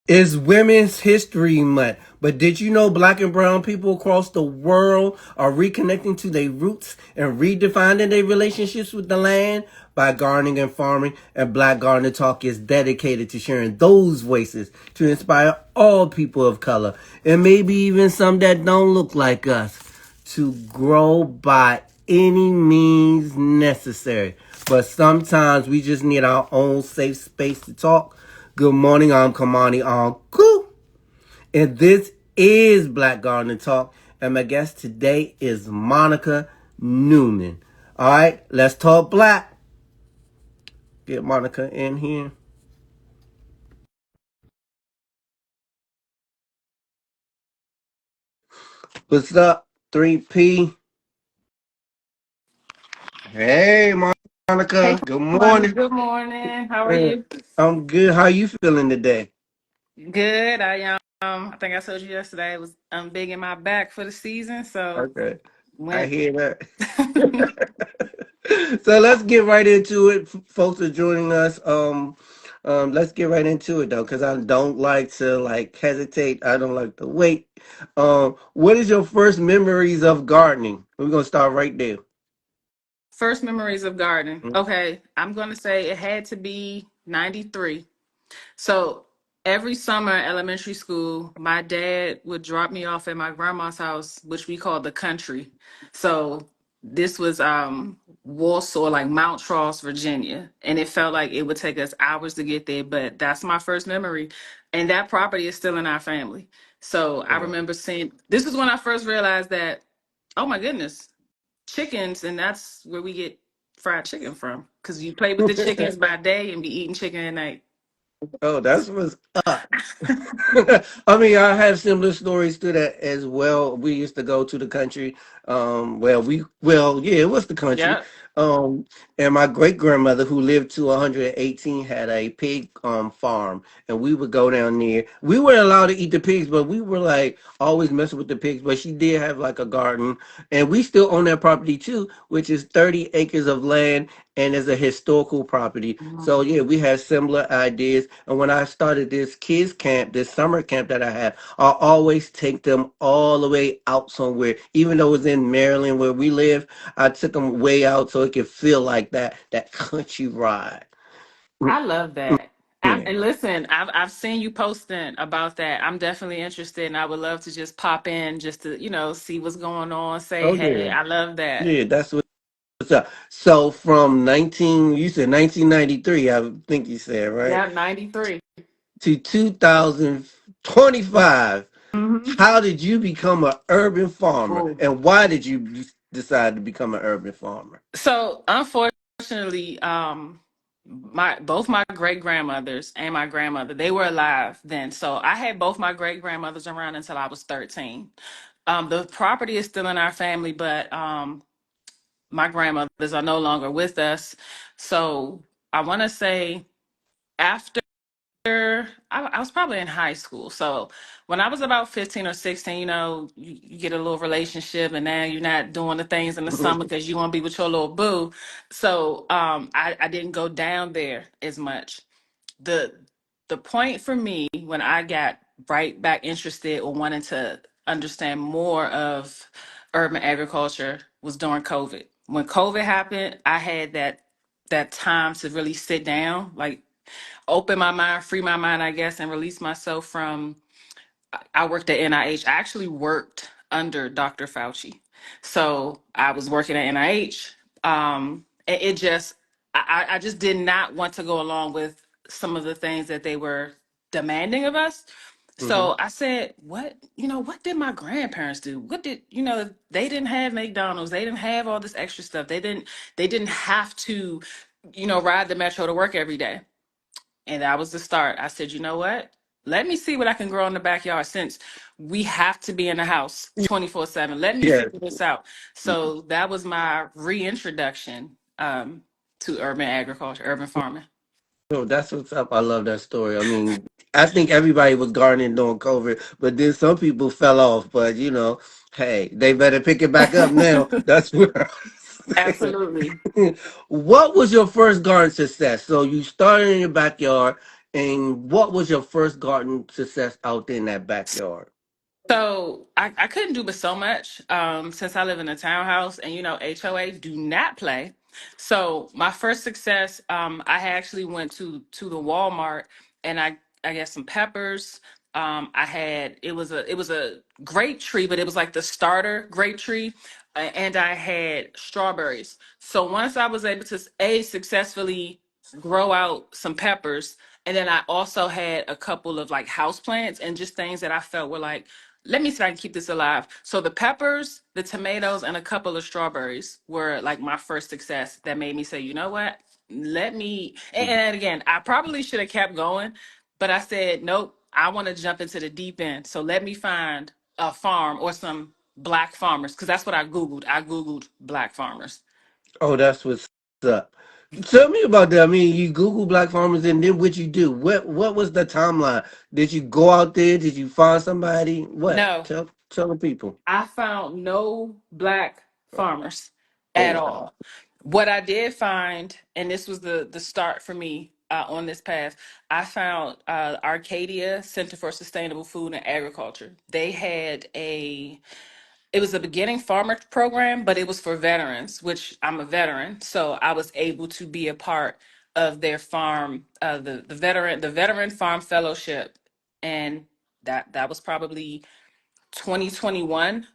It's Women's History Month, but did you know black and brown people across the world are reconnecting to their roots and redefining their relationships with the land by gardening and farming? And Black Gardener Talk is dedicated to sharing those voices to inspire all people of color and maybe even some that don't look like us to grow by any means necessary. But sometimes we just need our own safe space to talk. Good morning, I'm Kamani Uncle, and this is Black Garden Talk, and my guest today is Monica Newman. All right, let's talk black. Get Monica in here. What's up, 3P? Hey, Hey, Monica. Good Money. morning. Good morning. How are Uh, you? I'm good. How you feeling today? Good. I think I told you yesterday I was big in my back for the season, so Okay, I went. hear that. So let's get right into it. Folks are joining us. Let's get right into it though, because I don't like to like hesitate. I don't like to wait. What is your first memories of gardening? We're gonna start right there. First memories of gardening. Okay, I'm gonna say it had to be '93. So every summer in elementary school, my dad would drop me off at my grandma's house, which we called the country. So this was Warsaw, like Mount Charles, Virginia. And it felt like it would take us hours to get there, but that's my first memory. And that property is still in our family. So I Mhm. remember seeing this is when I first realized that, oh my goodness, chickens, and that's where we get fried chicken from. Because you play with the chickens by day and be eating chicken at night. Oh, that's what's up. I mean, I have similar stories to that as well. We used to go to the country. Yeah, it was the country. Yep. Um, and my great grandmother, who lived to 118, had a pig farm, and we would go down there. We weren't allowed to eat the pigs, but we were like always messing with the pigs. But she did have like a garden, and we still own that property too, which is 30 acres of land and is a historical property. So Mhm. yeah, we had similar ideas. And when I started this kids camp, this summer camp that I have, I always take them all the way out somewhere. Even though it was in Maryland where we live, I took them way out so it could feel like that country ride. I love that. Yeah. And listen, I've seen you posting about that. I'm definitely interested, and I would love to just pop in just to see what's going on. Say Oh hey, yeah. I love that. Yeah, that's what's up. So from you said 1993, I think you said, right? Yeah, '93. To 2025. Mm-hmm. How did you become an urban farmer, Oh. and why did you decide to become an urban farmer? So unfortunately, my both my great grandmothers and my grandmother, they were alive then. So I had both my great grandmothers around until I was 13. The property is still in our family, but my grandmothers are no longer with us. So I want to say after I was probably in high school. So when I was about 15 or 16, you get a little relationship and now you're not doing the things in the summer because you want to be with your little boo. So I didn't go down there as much. The the point for me when I got right back interested or wanting to understand more of urban agriculture was during COVID. When COVID happened, I had that time to really sit down, like open my mind, free my mind, I guess, and release myself from. I worked at NIH. I actually worked under Dr. Fauci. So I was working at NIH. It just, I just did not want to go along with some of the things that they were demanding of us. Hmm. So I said, what did my grandparents do? What did, they didn't have McDonald's. They didn't have all this extra stuff. They didn't have to, ride the metro to work every day. And that was the start. I said, you know what? Let me see what I can grow in the backyard since we have to be in the house 24/7. Let me Yeah. figure this out. So that was my reintroduction to urban agriculture, urban farming. So that's what's up. I love that story. I mean, I think everybody was gardening during COVID, but then some people fell off. But hey, they better pick it back up now. That's what I'm Absolutely. saying. What was your first garden success? So you started in your backyard, And what was your first garden success out there in that backyard? So I couldn't do but so much since I live in a townhouse, and HOA do not play. So my first success, I had actually went to the Walmart, and I got some peppers. I had it was a grape tree, but it was like the starter grape tree, and I had strawberries. So once I was able to successfully grow out some peppers, and then I also had a couple of like house plants and just things that I felt were like, let me see if I can keep this alive. So the peppers, the tomatoes, and a couple of strawberries were like my first success that made me say, you know what? Let me and again, I probably should have kept going, but I said, nope, I want to jump into the deep end. So let me find a farm or some black farmers, because that's what I Googled. I Googled black farmers. Oh, that's what's up. Tell me about that. I mean, you Google black farmers, and then what you do? What was the timeline? Did you go out there? Did you find somebody? What? No, Tell the people. I found no black farmers Oh at wow. all. What I did find, and this was the start for me on this path, I found Arcadia Center for Sustainable Food and Agriculture. They had it was a beginning farmer program, but it was for veterans, which I'm a veteran, so I was able to be a part of their farm, the veteran farm fellowship, and that was probably 2021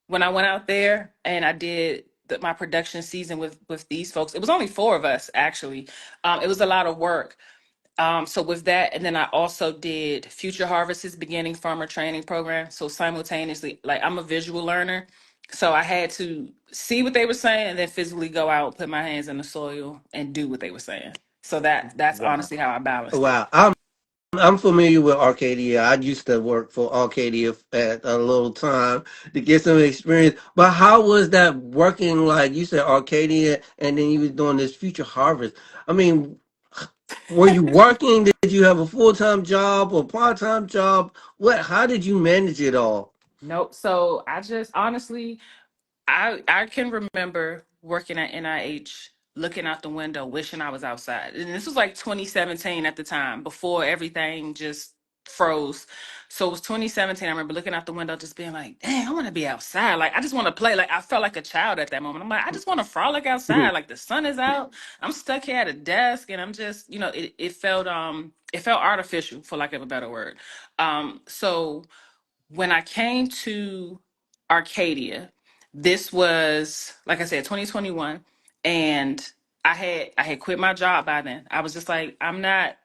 when I went out there and I did my production season with these folks. It was only four of us actually. It was a lot of work. So with that, and then I also did Future Harvest's beginning farmer training program. So simultaneously, like I'm a visual learner, so I had to see what they were saying and then physically go out, put my hands in the soil, and do what they were saying. So that's Wow. honestly how I balanced it. Wow. I'm familiar with Arcadia. I used to work for Arcadia at a little time to get some experience. But how was that working? Like you said, Arcadia, and then you was doing this future harvest. I mean, were you working? Did you have a full time job or part time job? What? How did you manage it all? Nope. So I just honestly, I can remember working at NIH, looking out the window, wishing I was outside. And this was like 2017 at the time, before everything just froze. So it was 2017. I remember looking out the window, just being like, "Dang, I want to be outside. Like I just want to play." Like I felt like a child at that moment. I'm like, I just want to frolic outside. Like the sun is out. I'm stuck here at a desk, and I'm just, it felt artificial, for lack of a better word. So when I came to Arcadia, this was like I said, 2021, and I had quit my job by then. I was just like, I'm not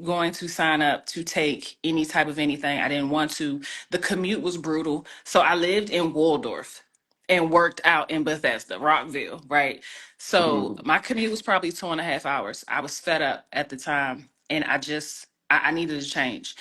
going to sign up to take any type of anything. I didn't want to. The commute was brutal. So I lived in Waldorf and worked out in Bethesda, Rockville, right? So my commute was probably 2.5 hours. I was fed up at the time, and I needed a change.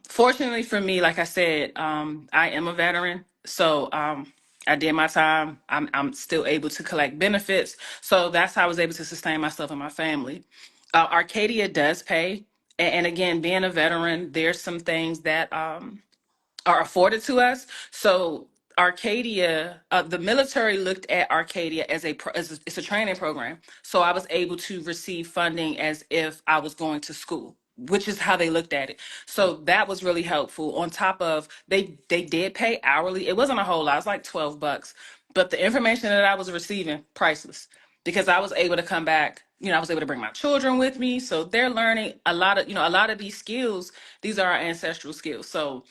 Fortunately for me, like I said, I am a veteran, so I did my time. I'm still able to collect benefits, so that's how I was able to sustain myself and my family. Arcadia does pay, and again, being a veteran, there's some things that are afforded to us. So Arcadia, the military looked at Arcadia it's a training program. So I was able to receive funding as if I was going to school, which is how they looked at it. So that was really helpful. On top of they did pay hourly. It wasn't a whole lot. It was like $12, but the information that I was receiving priceless, because I was able to come back. I was able to bring my children with me, so they're learning a lot of these skills. These are our ancestral skills. So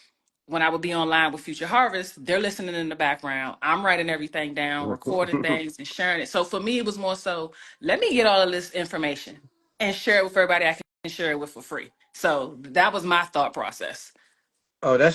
when I would be online with Future Harvest, they're listening in the background. I'm writing everything down, recording things, and sharing it. So for me, it was more so, let me get all of this information and share it with everybody I can share it with for free. So that was my thought process. Oh, that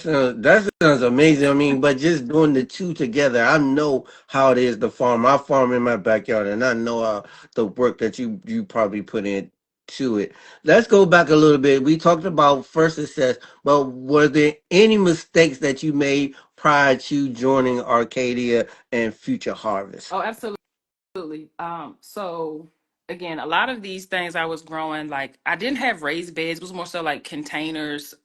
sounds amazing. I mean, but just doing the two together, I know how it is to farm. I farm in my backyard, and I know the work that you probably put in to it. Let's go back a little bit. We talked about first success, but were there any mistakes that you made prior to joining Arcadia and Future Harvest? Oh, absolutely. So again, a lot of these things I was growing, like I didn't have raised beds, it was more so like containers,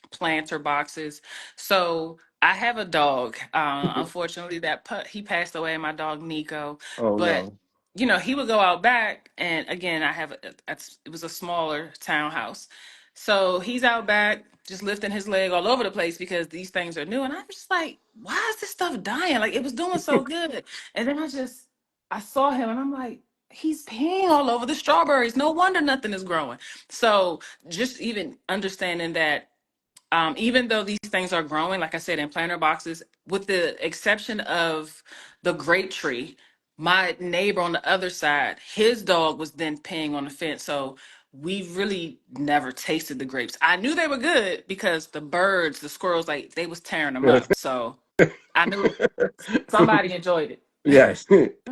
planter boxes. So I have a dog. Unfortunately, he passed away, my dog Nico. Oh But no. he would go out back, and again, it was a smaller townhouse. So he's out back just lifting his leg all over the place because these things are new. And I'm just like, why is this stuff dying? Like, it was doing so good. And then I saw him and I'm like, he's peeing all over the strawberries. No wonder nothing is growing. So just even understanding that, even though these things are growing, like I said, in planter boxes, with the exception of the grape tree, my neighbor on the other side, his dog was then peeing on the fence. So we really never tasted the grapes. I knew they were good because the birds, the squirrels, like they was tearing them up. So I knew somebody enjoyed it. Yes,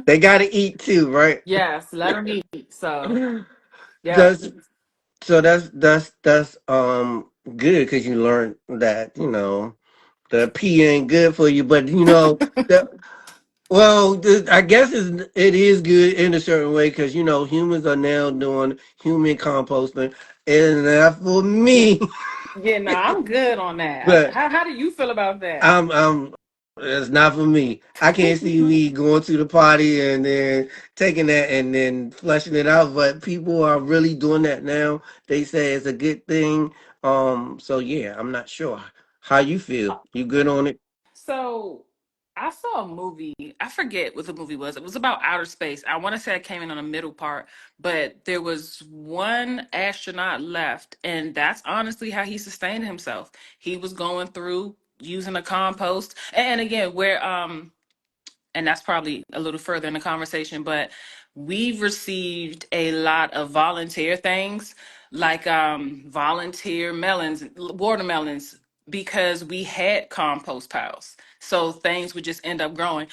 they got to eat too, right? Yes, let them eat. So yeah, That's that's good because you learned that the pee ain't good for you, but that well, I guess it is good in a certain way because humans are now doing human composting, and not for me, yeah. No, I'm good on that. but How do you feel about that? I'm it's not for me. I can't see me going to the party and then taking that and then flushing it out. But people are really doing that now. They say it's a good thing. So yeah, I'm not sure how you feel. You good on it? So I saw a movie. I forget what the movie was. It was about outer space. I want to say I came in on the middle part, but there was one astronaut left, and that's honestly how he sustained himself. He was going through using a compost, and again, and that's probably a little further in the conversation, but we've received a lot of volunteer things, like volunteer melons, watermelons, because we had compost piles. So things would just end up growing.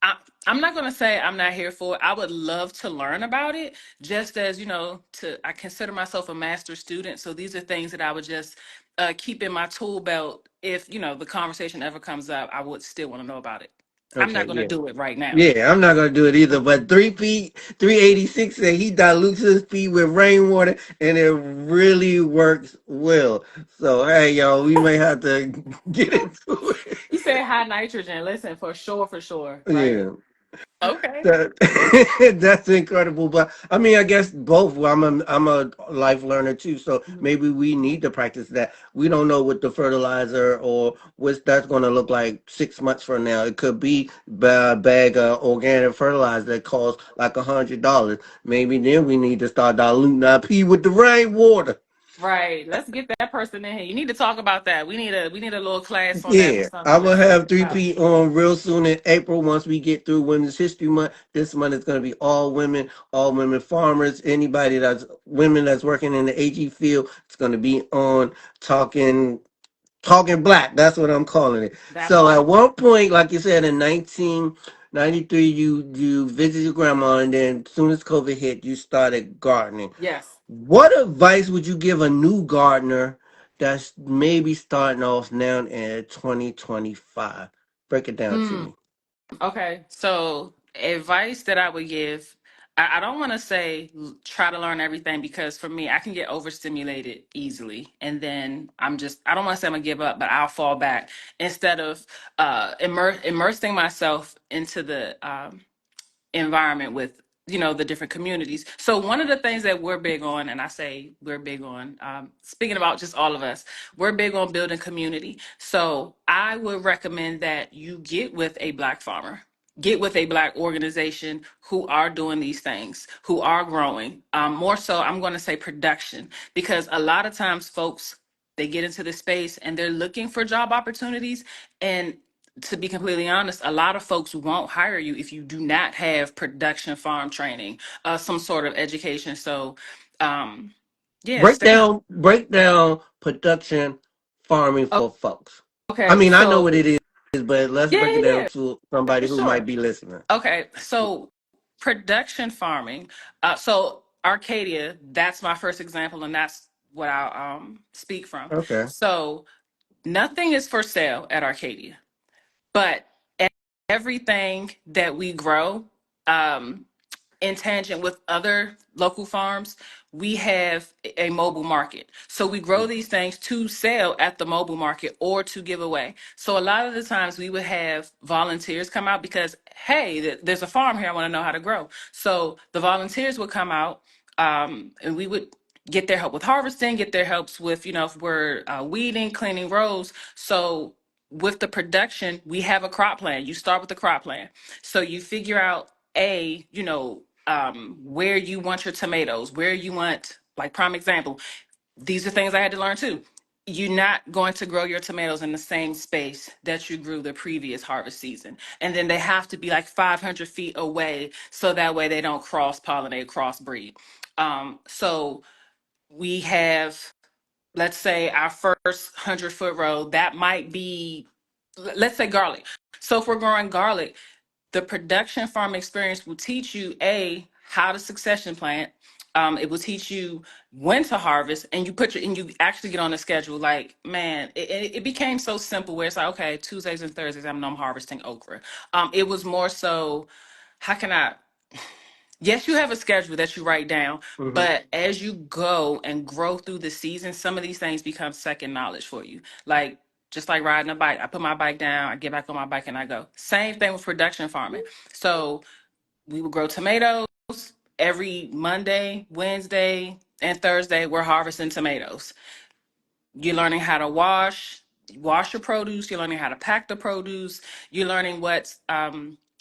I, I'm not going to say I'm not here for it. I would love to learn about it, just as, I consider myself a master student. So these are things that I would just keep in my tool belt. If, the conversation ever comes up, I would still want to know about it. I'm Okay, not going to yeah. do it right now. Yeah, I'm not gonna do it either. But 386 said he dilutes his pee with rainwater, and it really works well. So hey, y'all, we may have to get into You said high nitrogen. Listen, for sure, for sure. it. Right. Yeah. Okay. That's incredible. But I mean, I guess both. Well, I'm a life learner too, so Mhm. maybe we need to practice that. We don't know what the fertilizer or what that's going to look like 6 months from now. It could be a bag of organic fertilizer that costs like $100. Maybe then we need to start diluting our pee with the rainwater. Right. Let's get that person in here. You need to talk about that. We need a little class on that or Yeah, I something. will Let's figure have it out. 3P on real soon in April once we get through Women's History Month. This month is going to be all women farmers. Anybody that's women that's working in the AG field, it's going to be on talking talking black. That's what I'm calling it. That So part. at one point, like you said, in 1993, you visited your grandma, and then as soon as COVID hit, you started gardening. Yes. What advice would you give a new gardener that's maybe starting off now in 2025? Break it down to Hmm. me. Okay, so advice that I would give, I don't want to say try to learn everything because for me, I can get overstimulated easily. And then I don't want to say I'm gonna give up, but I'll fall back instead of immersing myself into the environment with the different communities. So one of the things that we're big on, and I say we're big on, speaking about just all of us, we're big on building community. So I would recommend that you get with a Black farmer, get with a Black organization who are doing these things, who are growing. More so, I'm going to say production, because a lot of times folks, they get into this space and they're looking for job opportunities, and to be completely honest, a lot of folks won't hire you if you do not have production farm training, some sort of education. So, um, yeah, stay. Break down production farming for folks. I Okay, mean, I know so what it is, but let's yeah, break it yeah, down to yeah, somebody for who might sure. be listening. Okay, so production farming. So Arcadia, that's my first example, and that's what I'll speak from. Okay. So nothing is for sale at Arcadia, but everything that we grow. Um, in tangent with other local farms, we have a mobile market. So we grow these things to sell at the mobile market or to give away. So a lot of the times we would have volunteers come out because, hey, there's a farm here. I want to know how to grow. So the volunteers would come out, and we would get their help with harvesting, get their helps with, if we're weeding, cleaning rows. So with the production, we have a crop plan. You start with the crop plan. So you figure out where you want your tomatoes, where you want, like prime example, these are things I had to learn too. You're not going to grow your tomatoes in the same space that you grew the previous harvest season. And then they have to be like 500 feet away so that way they don't cross pollinate, crossbreed. So we have, let's say, our first 100-foot row, that might be, let's say, garlic. So if we're growing garlic, the production farm experience will teach you how to succession plant. It will teach you when to harvest, and you actually get on the schedule. Like, man, it became so simple where it's like, okay, Tuesdays and Thursdays I'm harvesting okra. It was more so, how can I? Yes, you have a schedule that you write down, Hmm. but as you go and grow through the season, some of these things become second knowledge for you. Like, just like riding a bike, I put my bike down, I get back on my bike, and I go. Same thing with production farming. So we would grow tomatoes every Monday, Wednesday, and Thursday. We're harvesting tomatoes. You're learning how to wash your produce. You're learning how to pack the produce. You're learning what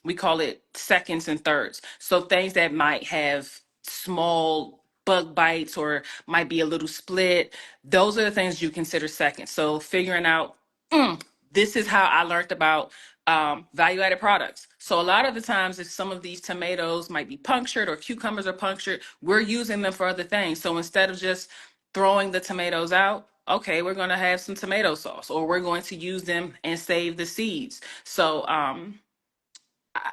we call it seconds and thirds. So things that might have small bug bites or might be a little split, those are the things you consider seconds. So figuring out, this is how I learned about value added products. So a lot of the times, if some of these tomatoes might be punctured or cucumbers are punctured, we're using them for other things. So instead of just throwing the tomatoes out, okay, we're going to have some tomato sauce, or we're going to use them and save the seeds. So I,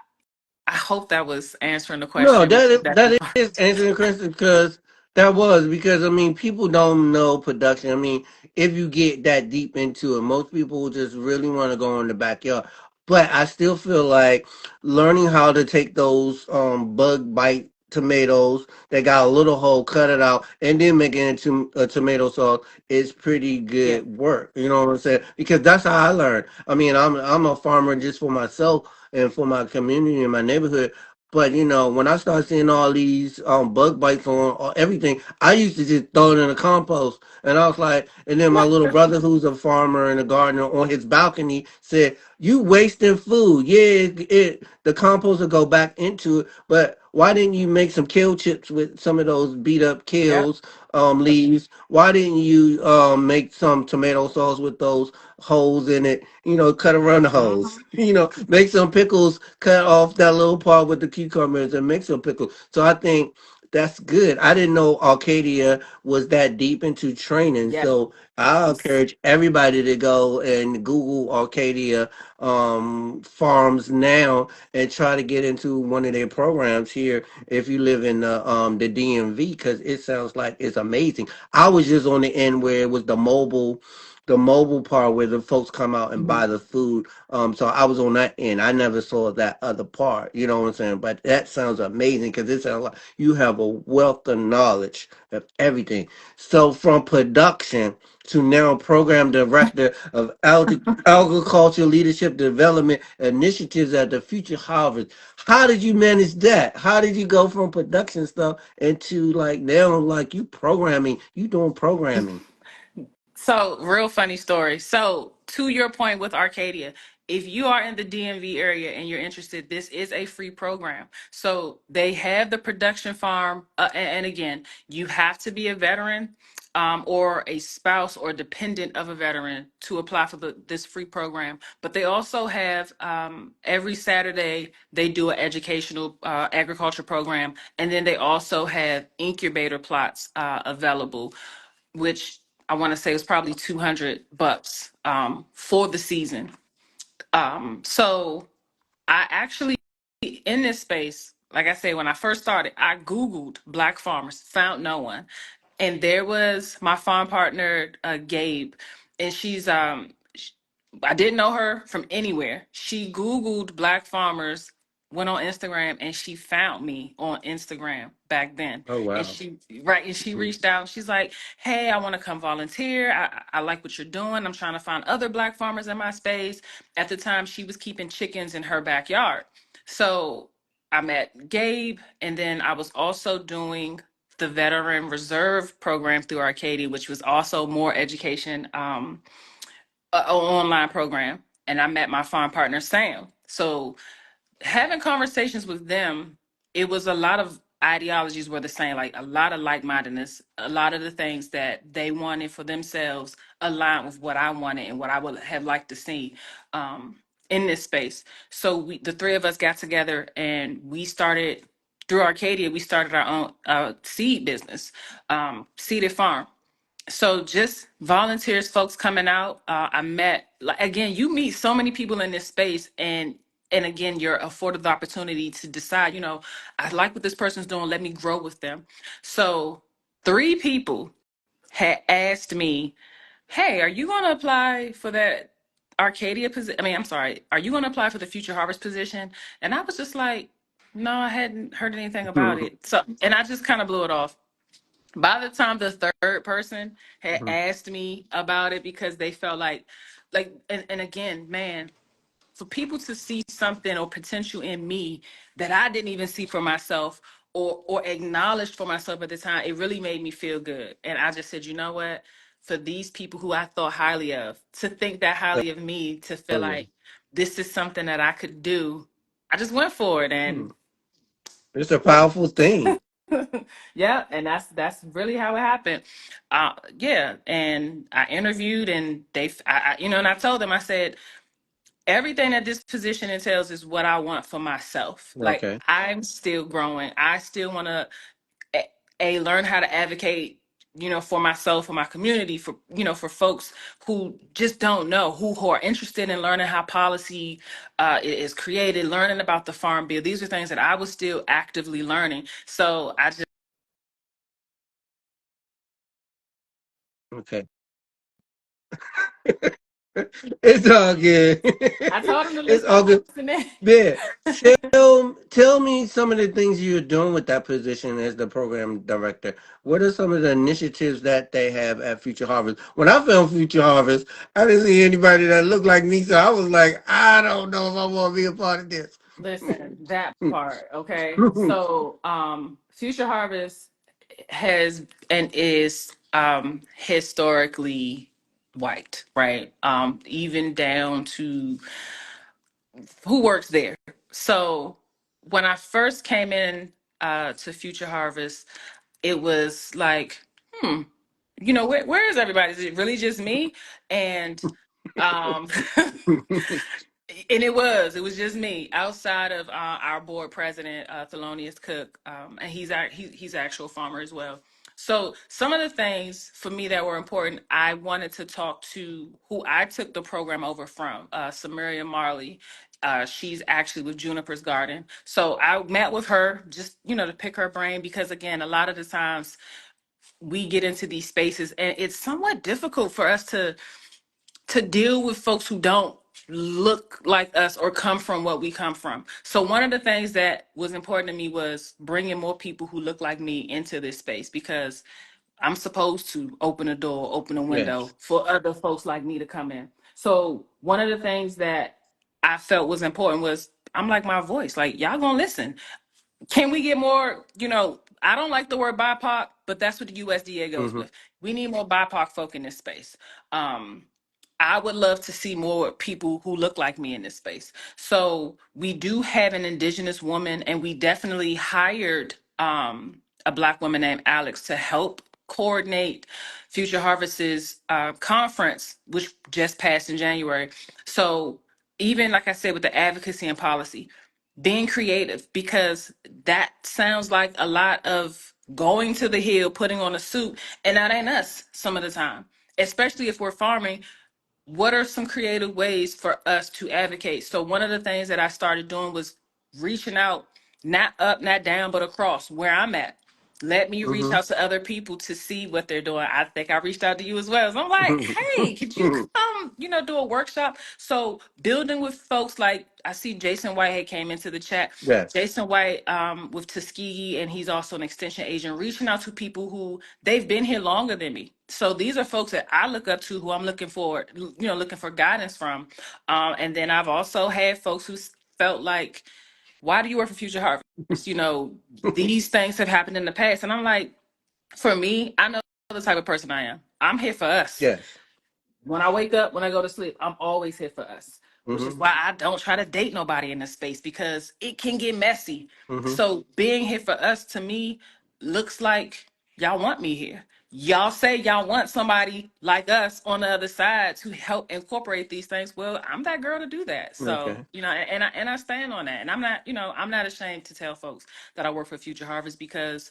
I hope that was answering the No, question with production. that is answering the question because that was because I mean people don't know production. I mean, if you get that deep into it, most people just really want to go in the backyard. But I still feel like learning how to take those bug bite tomatoes that got a little hole, cut it out, and then make it into a tomato sauce is pretty Yeah. good work. You know what I'm saying? Because that's how I learned. I mean, I'm a farmer just for myself and for my community and my neighborhood. But when I start seeing all these bug bites on everything, I used to just throw it in the compost. And I was like, and then my little brother, who's a farmer and a gardener, on his balcony said, "You wasting food. Yeah, the compost will go back into it, but why didn't you make some kale chips with some of those beat up Yep. kales leaves? Why didn't you make some tomato sauce with those holes in it? Cut around the holes. Hmm. Make some pickles, cut off that little part with the cucumbers and make some pickles." So I think that's good. I didn't know Arcadia was that deep into training. Yes. So I'll encourage everybody to go and Google Arcadia farms now and try to get into one of their programs here if you live in the DMV, because it sounds like it's amazing. I was just on the end where it was the mobile part where the folks come out and Mhm. buy the food. So I was on that end. I never saw that other part. You know what I'm saying? But that sounds amazing because it sounds like you have a wealth of knowledge of everything. So from production to now program director of agriculture leadership development initiatives at the Future Harvest. How did you manage that? How did you go from production stuff into like now like you doing programming? So, real funny story. So, to your point with Arcadia, if you are in the DMV area and you're interested, this is a free program. So, they have the production farm. And again, you have to be a veteran or a spouse or dependent of a veteran to apply for this free program. But they also have every Saturday, they do an educational agriculture program. And then they also have incubator plots available, which I want to say was probably $200 for the season. So I actually, in this space, like I said, when I first started, I Googled Black farmers, found no one. And there was my farm partner, Gabe, and I didn't know her from anywhere. She Googled Black farmers went on Instagram and she found me on Instagram back then. Oh And wow. she Mhm. reached out. She's like, "Hey, I want to come volunteer. I like what you're doing. I'm trying to find other Black farmers in my space." At the time, she was keeping chickens in her backyard. So I met Gabe, and then I was also doing the Veteran Reserve program through Arcadia, which was also more education, online program. And I met my farm partner Sam. So having conversations with them, it was a lot of ideologies were the same, like a lot of like-mindedness. A lot of the things that they wanted for themselves aligned with what I wanted and what I would have liked to see um, in this space. So the three of us got together and we started through Arcadia. We started our own seed business, seeded farm. So just volunteers, folks coming out. I met, like, again, you meet so many people in this space, and again, you're afforded the opportunity to decide, I like what this person's doing, let me grow with them. So three people had asked me, "Hey, are you going to apply for that Arcadia position? I mean, I'm sorry, are you going to apply for the Future Harvest position?" And I was just like, "No, I hadn't heard anything about it." So, and I just kind of blew it off. By the time the third person had Mhm. asked me about it, because they felt like, and again, man, for people to see something or potential in me that I didn't even see for myself, or acknowledged for myself at the time, it really made me feel good. And I just said, you know what? For these people who I thought highly of, to think that highly of me, to feel Oh yeah. like this is something that I could do, I just went for it. Hmm. And It's a powerful thing. yeah, and that's really how it happened. Yeah, and I interviewed, and and I told them, I said, everything that this position entails is what I want for myself. Like, Okay. I'm still growing. I still want to learn how to advocate, for myself, for my community, for for folks who just don't know, who are interested in learning how policy is created, learning about the farm bill. These are things that I was still actively learning. So Okay. It's all good. I told him to It's all good. listen in. Yeah. Tell me some of the things you're doing with that position as the program director. What are some of the initiatives that they have at Future Harvest? When I found Future Harvest, I didn't see anybody that looked like me, so I was like, I don't know if I want to be a part of this. Listen, that part, okay? So, Future Harvest has and is historically white, right? Even down to who works there. So, when I first came in to Future Harvest, it was like, where is everybody? Is it really just me? And um and it was just me outside of our board president, Thelonious Cook, and he's an actual farmer as well. So some of the things for me that were important, I wanted to talk to who I took the program over from, Samaria Marley. She's actually with Juniper's Garden. So I met with her just, to pick her brain, because again, a lot of the times we get into these spaces and it's somewhat difficult for us to deal with folks who don't look like us or come from what we come from. So one of the things that was important to me was bringing more people who look like me into this space, because I'm supposed to open a door, open a Yes. window for other folks like me to come in. So one of the things that I felt was important was, I'm like my voice, like, y'all gonna listen. Can we get more, I don't like the word BIPOC, but that's what the USDA goes Hmm. with. We need more BIPOC folk in this space. Um, I would love to see more people who look like me in this space. So we do have an indigenous woman, and we definitely hired a Black woman named Alex to help coordinate Future Harvest's conference, which just passed in January. So even like I said, with the advocacy and policy, being creative, because that sounds like a lot of going to the hill, putting on a suit, and that ain't us some of the time, especially if we're farming. What are some creative ways for us to advocate? So one of the things that I started doing was reaching out, not up, not down, but across where I'm at. Let me reach Hmm. out to other people to see what they're doing. I think I reached out to you as well. So I'm like, hey, could you come come, do a workshop. So building with folks like I see Jason Whitehead came into the chat. Yes. Jason White with Tuskegee, and he's also an extension agent, reaching out to people who they've been here longer than me. So these are folks that I look up to, who I'm looking for guidance from. And then I've also had folks who felt like, why do you work for Future Harvest? These things have happened in the past. And I'm like, for me, I know the type of person I am. I'm here for us. Yes. When I wake up, when I go to sleep, I'm always here for us, which is Mm-hmm. why I don't try to date nobody in this space because it can get messy. Mm-hmm. So being here for us to me looks like y'all want me here. Y'all say y'all want somebody like us on the other side to help incorporate these things. Well, I'm that girl to do that. So, Okay. and I stand on that. And I'm not ashamed to tell folks that I work for Future Harvest because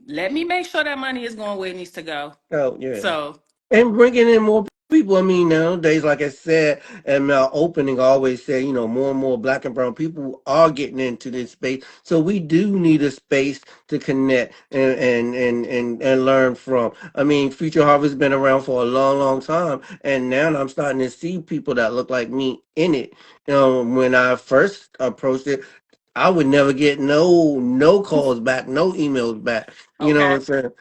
let me make sure that money is going where it needs to go. Oh yeah. So, And bringing in more people. I mean, nowadays, like I said, and my opening I always say, more and more black and brown people are getting into this space. So we do need a space to connect and learn from. I mean, Future Harvest been around for a long, long time, and now I'm starting to see people that look like me in it. When I first approached it, I would never get no calls back, no emails back. You know what okay. I'm saying?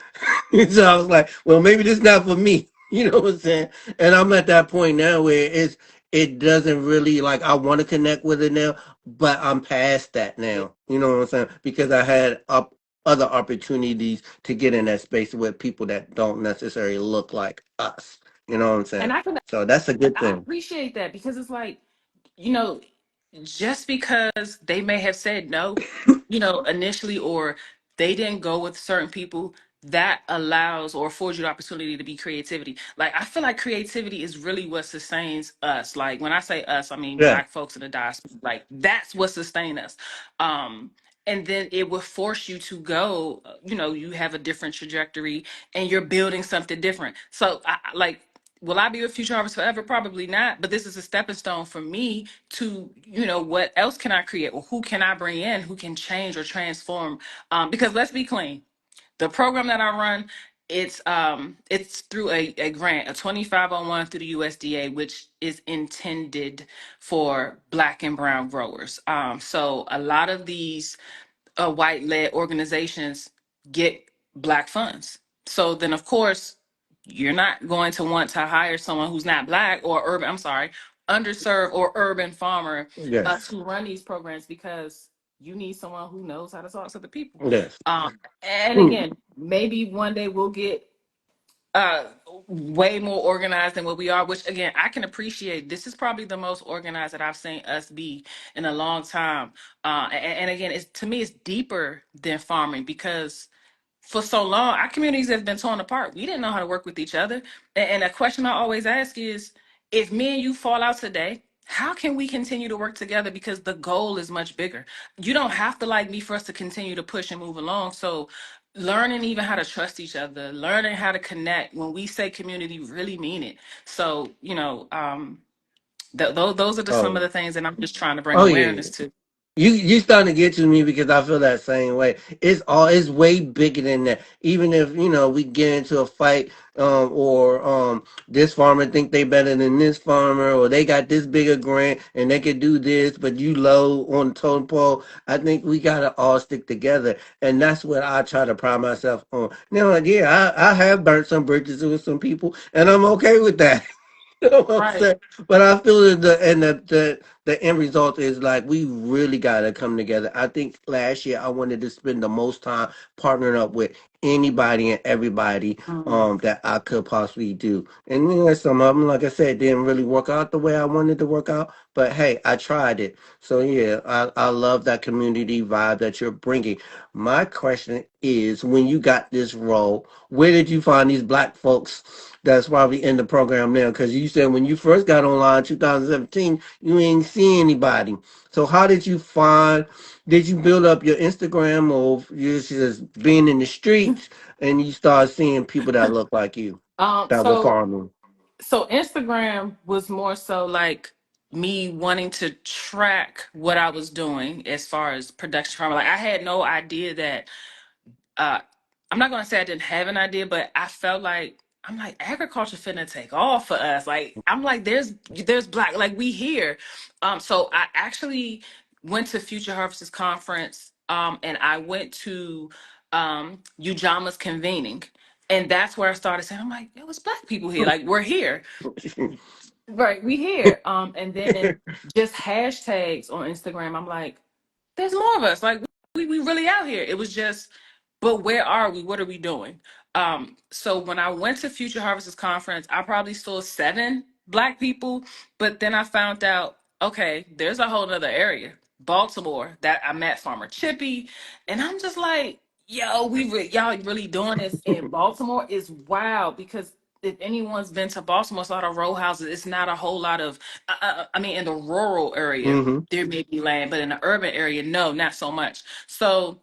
So I was like, well, maybe this not for me. You know what I'm saying? And I'm at that point now where it doesn't really like I want to connect with it now, but I'm past that now. You know what I'm saying? Because I had other opportunities to get in that space with people that don't necessarily look like us. You know what I'm saying? And So that's a good I thing. appreciate that because it's like, you know, just because they may have said no, initially, or they didn't go with certain people, that allows or affords you the opportunity to be creativity. Like, I feel like creativity is really what sustains us. Like, when I say us, I mean Yeah. Black folks in the diaspora. Like, that's what sustains us. Um, and then it will force you to go, you have a different trajectory and you're building something different. So, like, will I be with Future Harvest forever? Probably not. But this is a stepping stone for me to, what else can I create? Or who can I bring in who can change or transform? Because let's be clean. The program that I run, it's through a grant, a 2501 through the USDA, which is intended for Black and brown growers. So a lot of these white-led organizations get Black funds. So then, of course, you're not going to want to hire someone who's not Black or urban, I'm sorry, underserved or urban farmer Yes. to run these programs because you need someone who knows how to talk to the people. Yes. And Mm. again, maybe one day we'll get uh way more organized than what we are, which again I can appreciate. This is probably the most organized that I've seen us be in a long time. And again, it's, to me, it's deeper than farming because for so long our communities have been torn apart. We didn't know how to work with each other. And a question I always ask is, if me and you fall out today, how can we continue to work together? Because the goal is much bigger. You don't have to like me for us to continue to push and move along. So learning even how to trust each other, learning how to connect. When we say community, really mean it. So those are just some of Oh. the things that I'm just trying to bring Oh yeah. awareness to. You starting to get to me because I feel that same way. It's way bigger than that. Even if we get into a fight, or this farmer think they better than this farmer, or they got this bigger grant and they could do this, but you low on the totem pole. I think we gotta all stick together, and that's what I try to pride myself on. Now, yeah, I have burnt some bridges with some people, and I'm okay with that. You know what I'm Right. saying? But I feel that the end result is like we really gotta come together. I think last year I wanted to spend the most time partnering up with anybody and everybody Mm. that I could possibly do. And some of them, like I said, didn't really work out the way I wanted to work out. But hey, I tried it. So yeah, I love that community vibe that you're bringing. My question is, when you got this role, where did you find these black folks that's probably in the program now? Because you said when you first got online 2017, you ain't see anybody. So how did you find, did you build up your Instagram, or you just being in the streets and you start seeing people that look like you Um, that were so farming? so Instagram was more so like me wanting to track what I was doing as far as production farming. Like, I had no idea that uh I'm not gonna say I didn't have an idea, but I felt like I'm like, agriculture finna take off for us. Like, I'm like, there's black, like we here. So I actually went to Future Harvesters conference, and I went to Ujaama's convening. And that's where I started saying, I'm like, it was black people here. Like, we're here. Right, we here. And then just hashtags on Instagram. I'm like, there's more of us. Like we really out here. It was just, but where are we? What are we doing? So when I went to Future Harvesters conference, I probably saw 7 black people, but then I found out, okay, there's a whole other area, Baltimore, that I met Farmer Chippy, and I'm just like, yo, y'all really doing this in Baltimore is wild because if anyone's been to Baltimore, it's a lot of row houses. It's not a whole lot of, I mean, in the rural area, Hmm. there may be land, but in the urban area, no, not so much. So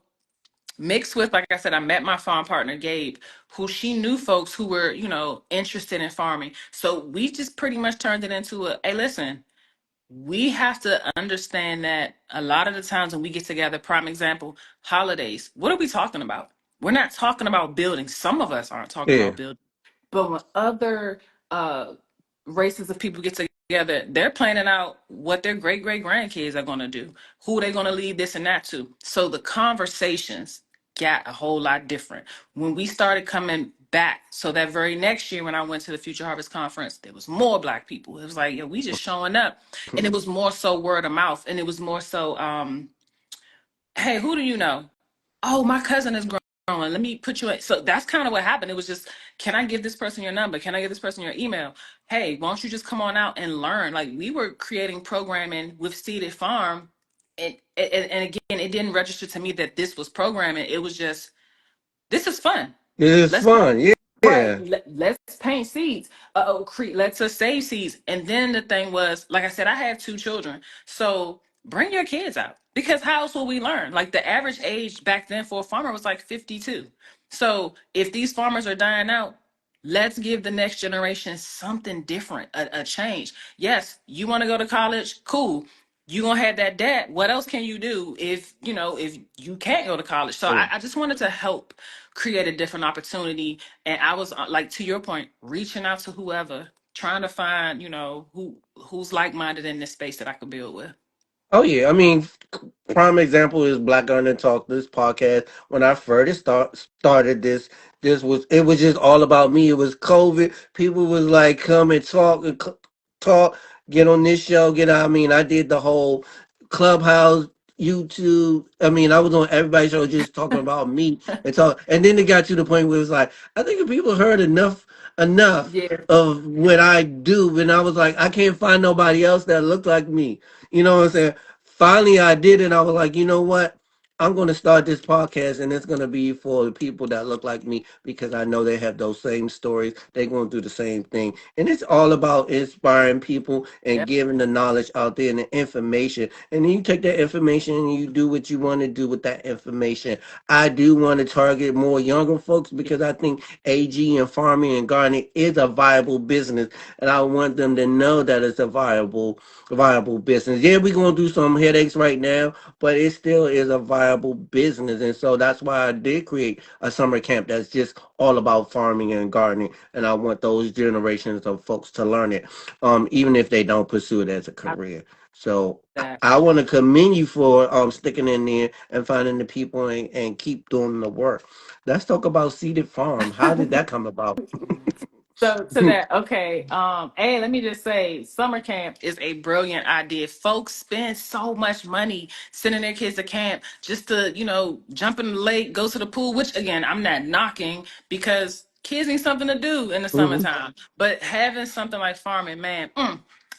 mixed with, like I said, I met my farm partner Gabe, who she knew folks who were, interested in farming. So we just pretty much turned it into a, hey, listen, we have to understand that a lot of the times when we get together, prime example, holidays, what are we talking about? We're not talking about building. Some of us aren't talking Yeah. about building. But when other uh, races of people get together, they're planning out what their great great grandkids are going to do, who they're going to leave this and that to. So the conversations got a whole lot different when we started coming back. So that very next year, when I went to the Future Harvest Conference, there was more black people. It was like, yo, we just showing up, and it was more so word of mouth, and it was more so, hey, who do you know? Oh, my cousin is growing. Let me put you in. So that's kind of what happened. It was just, can I give this person your number? Can I give this person your email? Hey, why don't you just come on out and learn? Like we were creating programming with Seeded Farm. And again, it didn't register to me that this was programming. It was just, this is fun. It's Let's paint. fun. Yeah. Right. Yeah. Let's paint seeds. Let's us save seeds. And then the thing was, like I said, I have 2 children. So bring your kids out because how else will we learn? Like the average age back then for a farmer was like 52. So if these farmers are dying out, let's give the next generation something different, a change. Yes, you want to go to college? Cool. You gonna have that debt. What else can you do if you can't go to college? So I just wanted to help create a different opportunity. And I was like, to your point, reaching out to whoever, trying to find, who's like-minded in this space that I could build with. Oh yeah, I mean, prime example is Black Gun Talk. This podcast, when I first started this, it was just all about me. It was COVID. People was like, come and talk and talk. Get on this show. I mean, I did the whole Clubhouse, YouTube. I mean, I was on everybody's show just talking about me and talk. And then it got to the point where it was like, I think if people heard enough Yeah. of what I do, and I was like, I can't find nobody else that looked like me. You know what I'm saying? Finally, I did it. I was like, you know what? I'm going to start this podcast, and it's going to be for the people that look like me because I know they have those same stories. They're going through the same thing. And it's all about inspiring people and Yep. giving the knowledge out there and the information. And then you take that information and you do what you want to do with that information. I do want to target more younger folks because I think AG and farming and gardening is a viable business. And I want them to know that it's a viable business. Yeah, we're gonna do some headaches right now, but it still is a viable business. And so that's why I did create a summer camp that's just all about farming and gardening. And I want those generations of folks to learn it, even if they don't pursue it as a I career. So that. I want to commend you for sticking in there and finding the people and keep doing the work. Let's talk about Seeded Farm. How did that come about? So to that, okay. Hey, let me just say, summer camp is a brilliant idea. Folks spend so much money sending their kids to camp just to, jump in the lake, go to the pool, which again, I'm not knocking because kids need something to do in the Hmm. summertime. But having something like farming, man,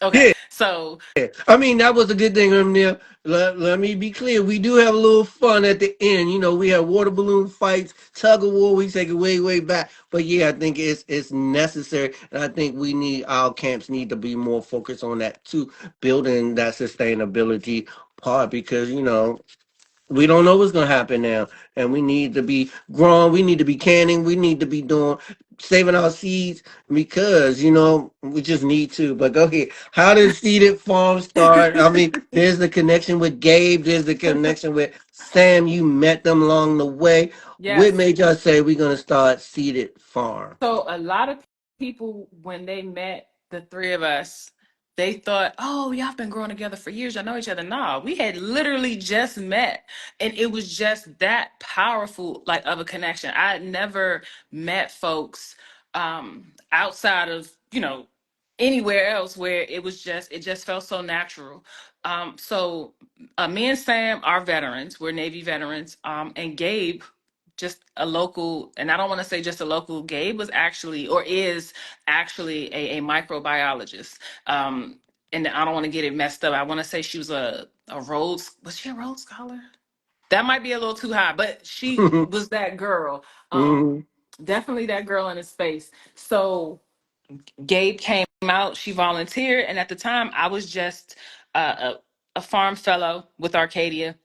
okay. Yeah. So I mean, that was a good thing, there. Let me be clear. We do have a little fun at the end. You know, we have water balloon fights, tug of war. We take it way, way back. But yeah, I think it's necessary, and I think our camps need to be more focused on that too, building that sustainability part because we don't know what's gonna happen now, and we need to be growing. We need to be canning. We need to be doing saving our seeds because we just need to. But go ahead. How did Seeded Farm start? I mean, there's the connection with Gabe. There's the connection with Sam. You met them along the way. What yes. made y'all say we're gonna start Seeded Farm? So a lot of people, when they met the three of us, they thought, "Oh, y'all been growing together for years. Y'all know each other." Nah, we had literally just met, and it was just that powerful, like, of a connection. I had never met folks outside of, anywhere else where it just felt so natural. Me and Sam are veterans. We're Navy veterans. And Gabe, just a local, and I don't want to say just a local, Gabe was actually, or is actually, a microbiologist. And I don't want to get it messed up. I want to say she was a Rhodes, was she a Rhodes Scholar? That might be a little too high, but she was that girl. Hmm. Definitely that girl in his space. So Gabe came out, she volunteered, and at the time I was just a farm fellow with Arcadia,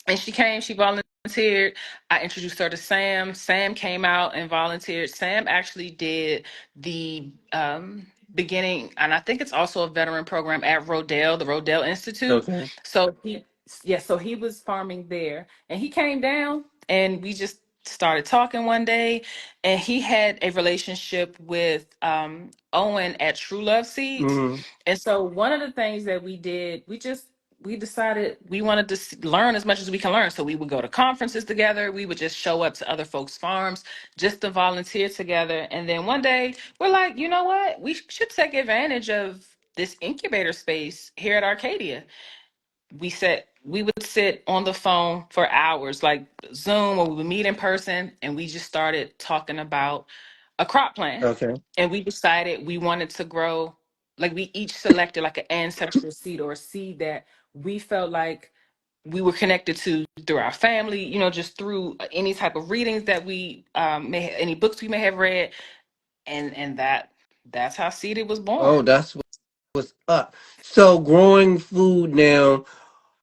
and she came, she volunteered. I introduced her to Sam. Sam came out and volunteered. Sam actually did the beginning, and I think it's also a veteran program at Rodale, the Rodale Institute. Okay. So he was farming there, and he came down, and we just started talking one day, and he had a relationship with Owen at True Love Seeds. Hmm. And so one of the things that we did, we decided we wanted to learn as much as we can learn. So we would go to conferences together. We would just show up to other folks' farms just to volunteer together. And then one day we're like, you know what? We should take advantage of this incubator space here at Arcadia. We would sit on the phone for hours, like Zoom, or we would meet in person, and we just started talking about a crop plan. Okay. And we decided we wanted to grow, like, we each selected like an ancestral seed, or a seed that we felt like we were connected to through our family, just through any type of readings that we any books we may have read, and that's how Seeded was Oh, born. that's what's up. So growing food now,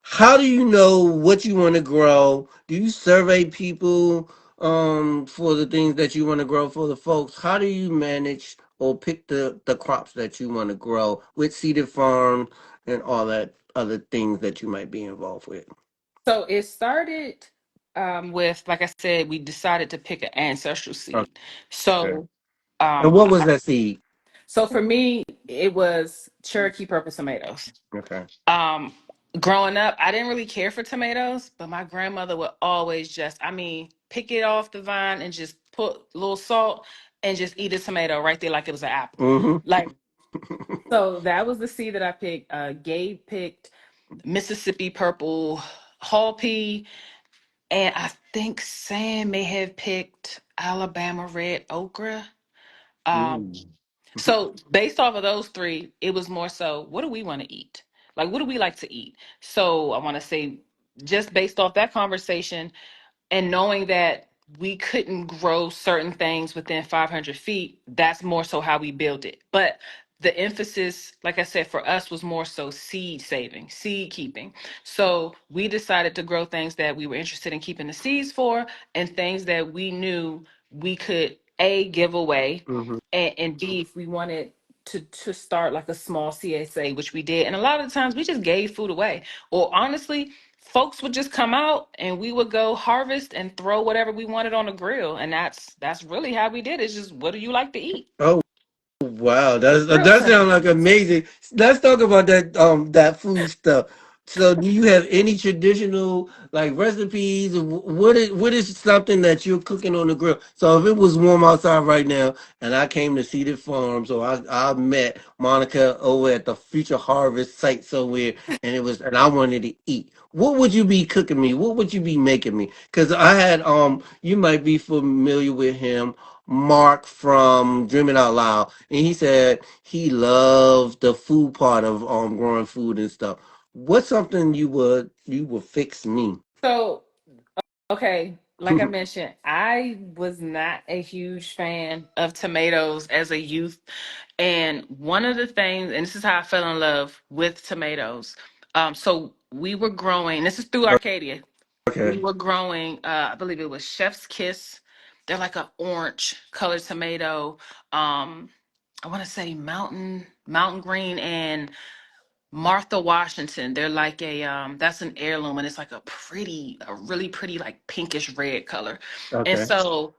how do you know what you want to grow? Do you survey people for the things that you want to grow for the folks? How do you manage or pick the crops that you want to grow with seeded farm and all that other things that you might be involved with? So it started with, like I said, we decided to pick an ancestral seed. Okay. So, And um, what was I, that seed? so for me, it was Cherokee purple tomatoes. Okay. Um, Growing up, I didn't really care for tomatoes, but my grandmother would always pick it off the vine and just put a little salt and just eat a tomato right there like it was an apple. Mm-hmm. Like, so that was the seed that I picked. Gabe picked Mississippi purple hall pea, and I think Sam may have picked Alabama red okra. Um, Mm. so based off of those three, it was more so, what do we want to eat? Like, what do we like to eat? So I want to say, just based off that conversation, and knowing that we couldn't grow certain things within 500 feet, that's more so how we built it. But the emphasis, like I said, for us was more so seed saving, seed keeping. So we decided to grow things that we were interested in keeping the seeds for, and things that we knew we could A, give away, Hmm. and B, if we wanted to start like a small CSA, which we did. And a lot of the times we just gave food away. Or honestly, folks would just come out and we would go harvest and throw whatever we wanted on the grill. And that's really how we did it. It's just, what do you like to eat? Oh, wow, Real that simple. sounds like amazing. Let's talk about that food stuff. So, do you have any traditional like recipes? What is something that you're cooking on the grill? So, if it was warm outside right now, and I came to Cedar Farm, so I met Monica over at the Future Harvest site somewhere, and I wanted to eat. What would you be cooking me? What would you be making me? Because I had you might be familiar with him. Mark from Dreaming Out Loud, and he said he loved the food part of growing food and stuff. What's something you would fix me? So, okay, like I mentioned, I was not a huge fan of tomatoes as a youth. And one of the things, and this is how I fell in love with tomatoes. So we were growing, this is through Arcadia. We Okay. were growing, I believe it was Chef's Kiss. They're like an orange colored tomato. Um, I want to say mountain green, and Martha Washington. They're like that's an heirloom, and it's like a really pretty, like pinkish red color. And Okay. so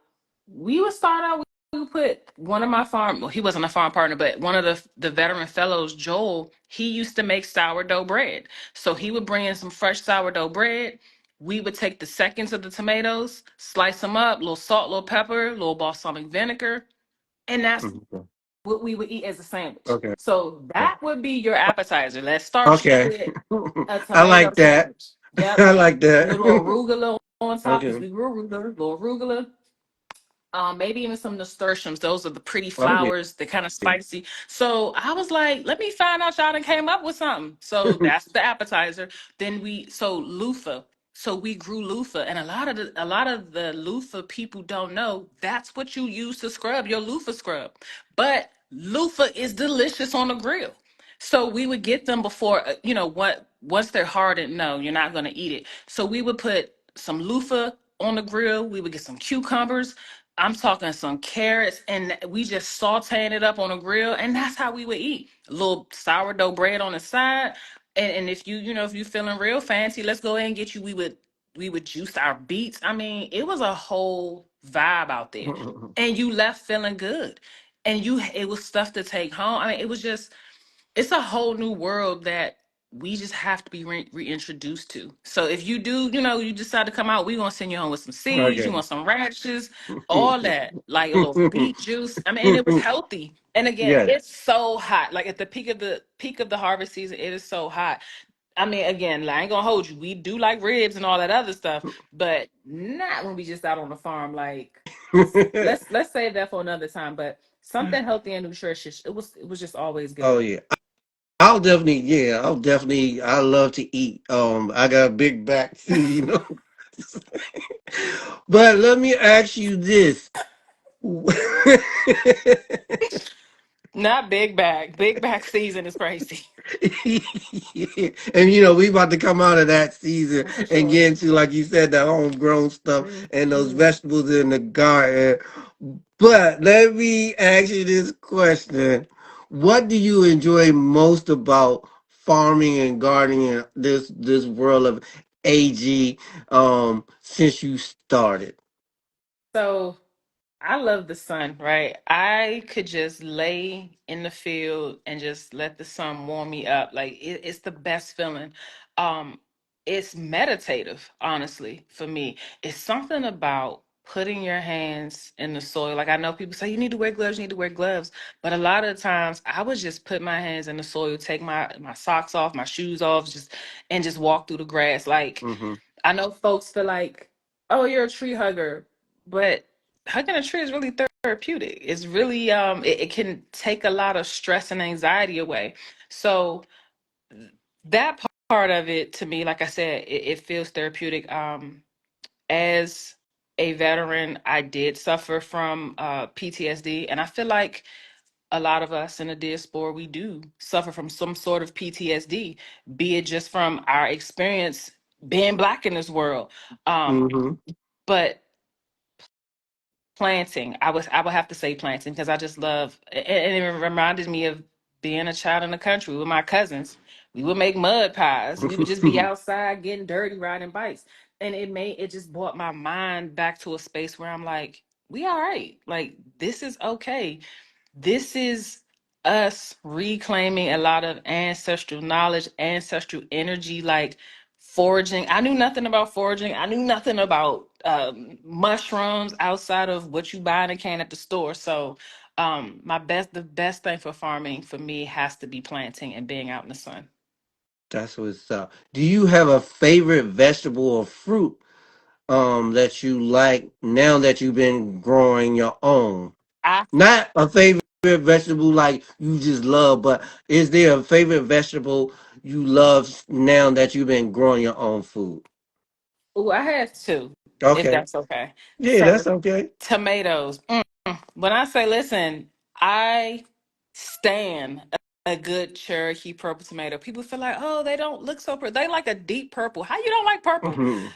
we would start out put one of my farm, well, he wasn't a farm partner, but one of the veteran fellows, Joel, he used to make sourdough bread. So he would bring in some fresh sourdough bread. We would take the seconds of the tomatoes, slice them up, little salt, little pepper, little balsamic vinegar, and that's Mhm. what we would eat as a sandwich. Okay. So that would be your appetizer. Let's start you Okay. with a I tomato like that. sandwich. Yep. I like that. Little arugula on top because Okay. we grew arugula, little arugula, maybe even some nasturtiums. Those are the pretty Oh yeah. flowers. They're kind of spicy. So I was like, let me find out y'all done came up with something. So that's the appetizer. Then loofah. So we grew loofah, and a lot of the loofah people don't know that's what you use to scrub your loofah scrub. But loofah is delicious on the grill. So we would get them before, what, once they're hardened, no, you're not going to eat it. So we would put some loofah on the grill. We would get some cucumbers. I'm talking some carrots, and we just sauteing it up on a grill, and that's how we would eat. A little sourdough bread on the side, and if you feeling real fancy, let's go ahead and get you. We would juice our beets. I mean, it was a whole vibe out there, and you left feeling good, and it was stuff to take home. I mean, it's a whole new world that we just have to be reintroduced to. So if you do, you decide to come out, we're gonna send you home with some seeds, you Okay. want some radishes, all that, like a little beet juice. I mean, and it was healthy. And again, Yes. it's so hot. Like at the peak of the harvest season, it is so hot. I mean, again, like, I ain't gonna hold you. We do like ribs and all that other stuff, but not when we just out on the farm. Like, let's save that for another time. But something healthy and nutritious. It was just always Oh good. yeah. I'll definitely, yeah, I love to eat. I got a big back too. But let me ask you this. Not big bag. Big bag season is crazy. And we about to come out of that season For and sure. get into, like you said, the homegrown stuff and those Mhm. vegetables in the garden. But let me ask you this question. What do you enjoy most about farming and gardening in this world of AG since you started? So I love the sun, right? I could just lay in the field and just let the sun warm me up. Like it's the best feeling. Um, it's meditative, honestly, for me. It's something about putting your hands in the soil. Like I know people say you need to wear gloves, you need to wear gloves. But a lot of times I would just put my hands in the soil, take my socks off, my shoes off, just walk through the grass. Like Hmm. I know folks feel like, oh, you're a tree hugger, but hugging a tree is really therapeutic. It's really it can take a lot of stress and anxiety away. So that part of it to me, like I said, it feels therapeutic. As a veteran, I did suffer from PTSD, and I feel like a lot of us in the diaspora, we do suffer from some sort of PTSD, be it just from our experience being Black in this world. Um, Hmm. but planting, I would have to say planting because I just love, and it reminded me of being a child in the country with my cousins. We would make mud pies. We would just be outside getting dirty, riding bikes. And it just brought my mind back to a space where I'm like, we all right. Like this is okay. This is us reclaiming a lot of ancestral knowledge, ancestral energy, like foraging. I knew nothing about foraging. I knew nothing about mushrooms outside of what you buy in a can at the store. So, the best thing for farming for me has to be planting and being out in the sun. That's what's up. Do you have a favorite vegetable or fruit that you like now that you've been growing your own? I Not a favorite vegetable like you just love, but is there a favorite vegetable you love now that you've been growing your own food? Oh, I have two, if Okay. that's okay. Yeah, So that's okay. tomatoes. When I say, listen, I stand a good Cherokee purple tomato. People feel like, oh, they don't look so pretty. They like a deep purple. How you don't like purple? Mhm.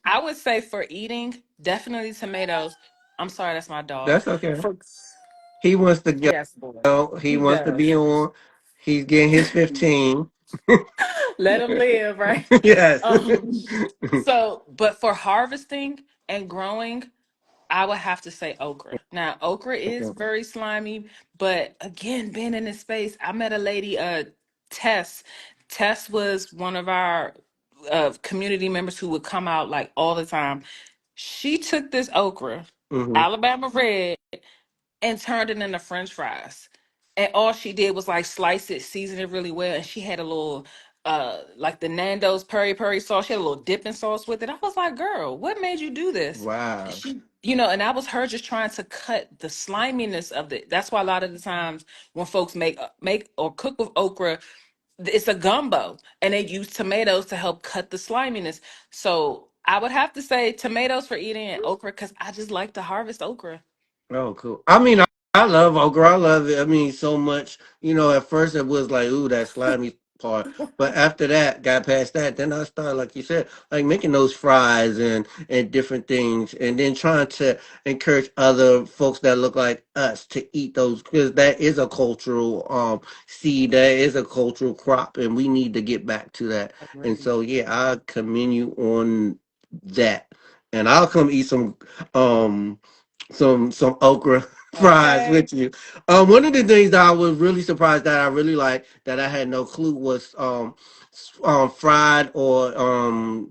I would say for eating, definitely tomatoes. I'm sorry, that's my dog. That's okay. For He wants to yes, boy, go. He he wants to does. be on. He's getting his 15. Let him live, right? Yes. Um, but for harvesting and growing, I would have to say okra. Now, okra is Okay. very slimy, but again, being in this space, I met a lady, Tess. Tess was one of our community members who would come out like all the time. She took this okra, Hmm. Alabama red, and turned it into French fries. And all she did was like slice it, season it really well, and she had a little like the Nando's peri sauce. She had a little dipping sauce with it. I was like, girl, what made you do this? And Wow. she, you know, and that was her just trying to cut the sliminess of it. That's why a lot of the times when folks make or cook with okra, it's a gumbo, and they use tomatoes to help cut the sliminess. So I would have to say tomatoes for eating and okra because I just like to harvest okra. Oh, cool. I mean, I love okra. I love it. I mean, so much. At first it was like, ooh, that slimy part. But after that, got past that, then I started, like you said, like making those fries and different things, and then trying to encourage other folks that look like us to eat those because that is a cultural seed, that is a cultural crop, and we need to get back to that. And Agreed. so, yeah, I commend you on that, and I'll come eat um some okra fries Okay. with you. One of the things that I was really surprised that I really like that I had no clue was fried or